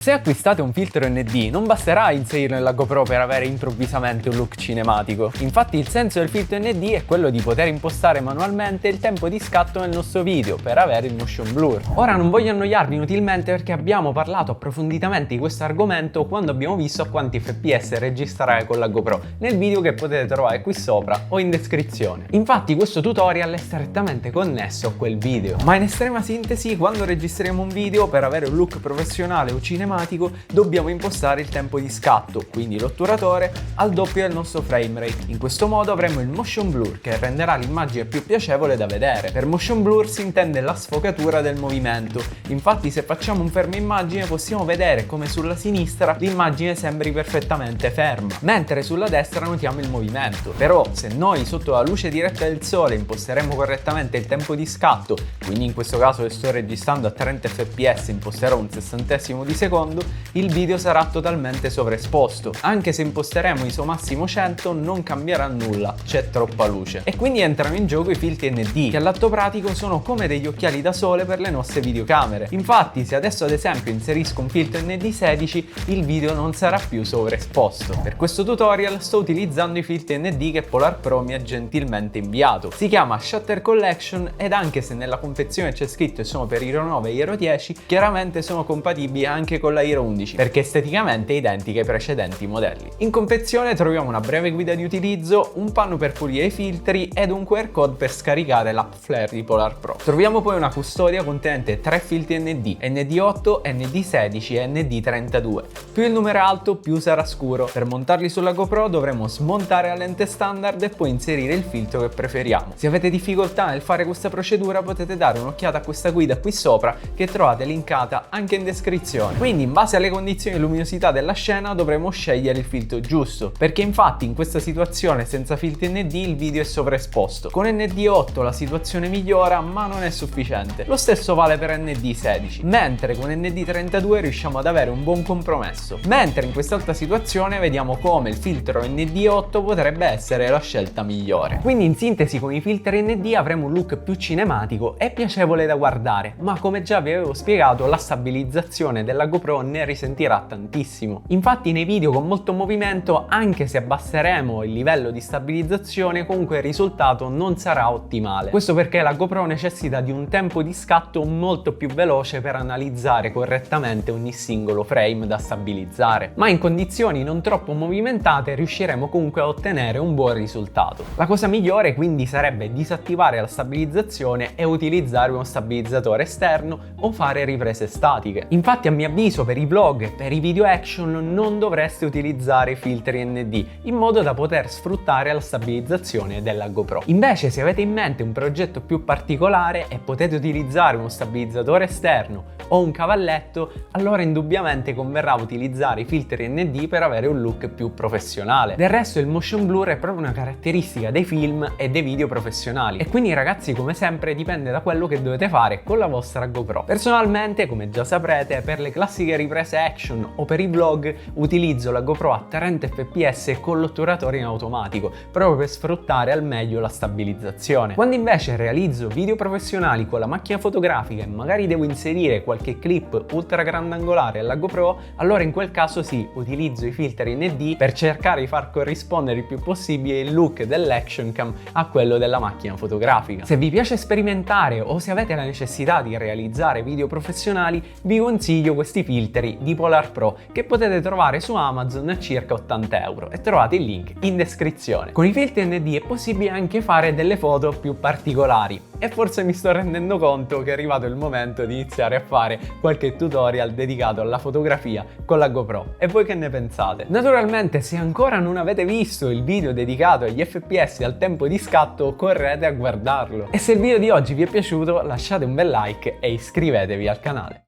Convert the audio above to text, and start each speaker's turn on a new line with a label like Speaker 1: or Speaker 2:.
Speaker 1: Se acquistate un filtro ND non basterà inserirlo nella GoPro per avere improvvisamente un look cinematico. Infatti il senso del filtro ND è quello di poter impostare manualmente il tempo di scatto nel nostro video per avere il motion blur. Ora non voglio annoiarvi inutilmente perché abbiamo parlato approfonditamente di questo argomento quando abbiamo visto a quanti fps registrare con la GoPro nel video che potete trovare qui sopra o in descrizione. Infatti questo tutorial è strettamente connesso a quel video. Ma in estrema sintesi, quando registriamo un video per avere un look professionale o cinematico dobbiamo impostare il tempo di scatto, quindi l'otturatore, al doppio del nostro frame rate. In questo modo avremo il motion blur che renderà l'immagine più piacevole da vedere. Per motion blur si intende la sfocatura del movimento. Infatti se facciamo un fermo immagine possiamo vedere come sulla sinistra l'immagine sembri perfettamente ferma, mentre sulla destra notiamo il movimento. Però se noi sotto la luce diretta del sole imposteremo correttamente il tempo di scatto, quindi in questo caso che sto registrando a 30 fps imposterò un sessantesimo di secondo, il video sarà totalmente sovraesposto. Anche se imposteremo ISO massimo 100 non cambierà nulla, c'è troppa luce. E quindi entrano in gioco i filtri ND, che all'atto pratico sono come degli occhiali da sole per le nostre videocamere. Infatti se adesso ad esempio inserisco un filtro ND16 il video non sarà più sovraesposto. Per questo tutorial sto utilizzando i filtri ND che Polar Pro mi ha gentilmente inviato. Si chiama Shutter Collection ed anche se nella confezione c'è scritto che sono per Hero 9 e Hero 10, chiaramente sono compatibili anche con la Hero 11 perché esteticamente è identica ai precedenti modelli. In confezione troviamo una breve guida di utilizzo, un panno per pulire i filtri ed un QR code per scaricare l'app Flare di Polar Pro. Troviamo poi una custodia contenente 3 filtri ND, ND8, ND16 e ND32. Più il numero è alto più sarà scuro. Per montarli sulla GoPro dovremo smontare la lente standard e poi inserire il filtro che preferiamo. Se avete difficoltà nel fare questa procedura potete dare un'occhiata a questa guida qui sopra che trovate linkata anche in descrizione. Quindi in base alle condizioni di luminosità della scena dovremo scegliere il filtro giusto, perché infatti in questa situazione senza filtri ND il video è sovraesposto. Con ND8 la situazione migliora ma non è sufficiente. Lo stesso vale per ND16, mentre con ND32 riusciamo ad avere un buon compromesso. Mentre in quest'altra situazione vediamo come il filtro ND8 potrebbe essere la scelta migliore. Quindi in sintesi con i filtri ND avremo un look più cinematico e piacevole da guardare, ma come già vi avevo spiegato la stabilizzazione della GoPro ne risentirà tantissimo. Infatti nei video con molto movimento, anche se abbasseremo il livello di stabilizzazione, comunque il risultato non sarà ottimale. Questo perché la GoPro necessita di un tempo di scatto molto più veloce per analizzare correttamente ogni singolo frame da stabilizzare, ma in condizioni non troppo movimentate riusciremo comunque a ottenere un buon risultato. La cosa migliore quindi sarebbe disattivare la stabilizzazione e utilizzare uno stabilizzatore esterno o fare riprese statiche. Infatti a mio avviso per i vlog e per i video action non dovreste utilizzare i filtri ND in modo da poter sfruttare la stabilizzazione della GoPro. Invece se avete in mente un progetto più particolare e potete utilizzare uno stabilizzatore esterno o un cavalletto, allora indubbiamente converrà utilizzare i filtri ND per avere un look più professionale. Del resto il motion blur è proprio una caratteristica dei film e dei video professionali e quindi ragazzi come sempre dipende da quello che dovete fare con la vostra GoPro. Personalmente come già saprete per le classiche riprese action o per i vlog utilizzo la GoPro a 30 fps con l'otturatore in automatico proprio per sfruttare al meglio la stabilizzazione. Quando invece realizzo video professionali con la macchina fotografica e magari devo inserire qualche clip ultra grandangolare alla GoPro, allora in quel caso sì, utilizzo i filtri ND per cercare di far corrispondere il più possibile il look dell'action cam a quello della macchina fotografica. Se vi piace sperimentare o se avete la necessità di realizzare video professionali, vi consiglio questi filtri di Polar Pro che potete trovare su Amazon a circa 80 euro e trovate il link in descrizione. Con i filtri ND è possibile anche fare delle foto più particolari e forse mi sto rendendo conto che è arrivato il momento di iniziare a fare qualche tutorial dedicato alla fotografia con la GoPro. E voi che ne pensate? Naturalmente se ancora non avete visto il video dedicato agli FPS e al tempo di scatto correte a guardarlo. E se il video di oggi vi è piaciuto lasciate un bel like e iscrivetevi al canale.